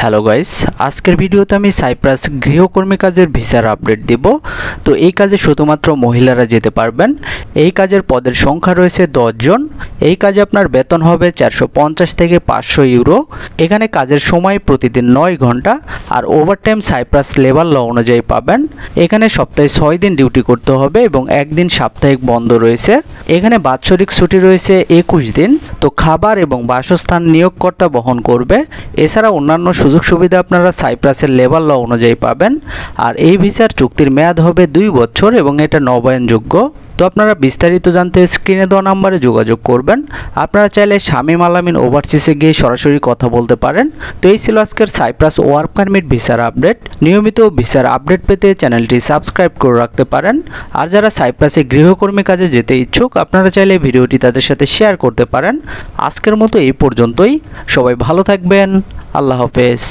Hello guys, আজকের ভিডিওতে আমি সাইপ্রাস গৃহকর্মী কাজের ভিসার আপডেট দিব। তো এই কাজে শুধুমাত্র মহিলারা যেতে পারবেন। এই কাজের পদের সংখ্যা রয়েছে 10 জন। এই কাজে আপনার বেতন হবে 450 থেকে 500 ইউরো। এখানে কাজের সময় প্রতিদিন 9 ঘন্টা আর ওভারটাইম সাইপ্রাস লেবার ল অনুযায়ী পাবেন। এখানে সপ্তাহে 6 দিন ডিউটি করতে হবে এবং একদিন সাপ্তাহিক বন্ধ রয়েছে। এখানে বাৎসরিক ছুটি রয়েছে 21 দিন। তো খাবার এবং বাসস্থান নিয়োগকর্তা বহন করবে। এছাড়া অন্যান্য সুযোগ সুবিধা আপনারা সাইপ্রাসের লেবার ল অনুযায়ী পাবেন। আর এই ভিসার চুক্তির মেয়াদ হবে 2 বছর এবং এটা নবায়নযোগ্য। তো আপনারা বিস্তারিত জানতে স্ক্রিনে দেওয়া নাম্বারে যোগাযোগ করবেন। আপনারা চাইলে শামীম আলামিন ওভারসিসে গিয়ে সরাসরি কথা বলতে পারেন। তো এই ছিল আজকের সাইপ্রাস ওয়ার্ক পারমিট ভিসার আপডেট। নিয়মিত ভিসার আপডেট পেতে চ্যানেলটি সাবস্ক্রাইব করে রাখতে পারেন। আর যারা সাইপ্রাসে গৃহকর্মী কাজে যেতে ইচ্ছুক আপনারা চাইলে ভিডিওটি তাদের সাথে শেয়ার করতে পারেন। আজকের মতো এই পর্যন্তই। সবাই ভালো থাকবেন। আল্লাহ হাফেজ।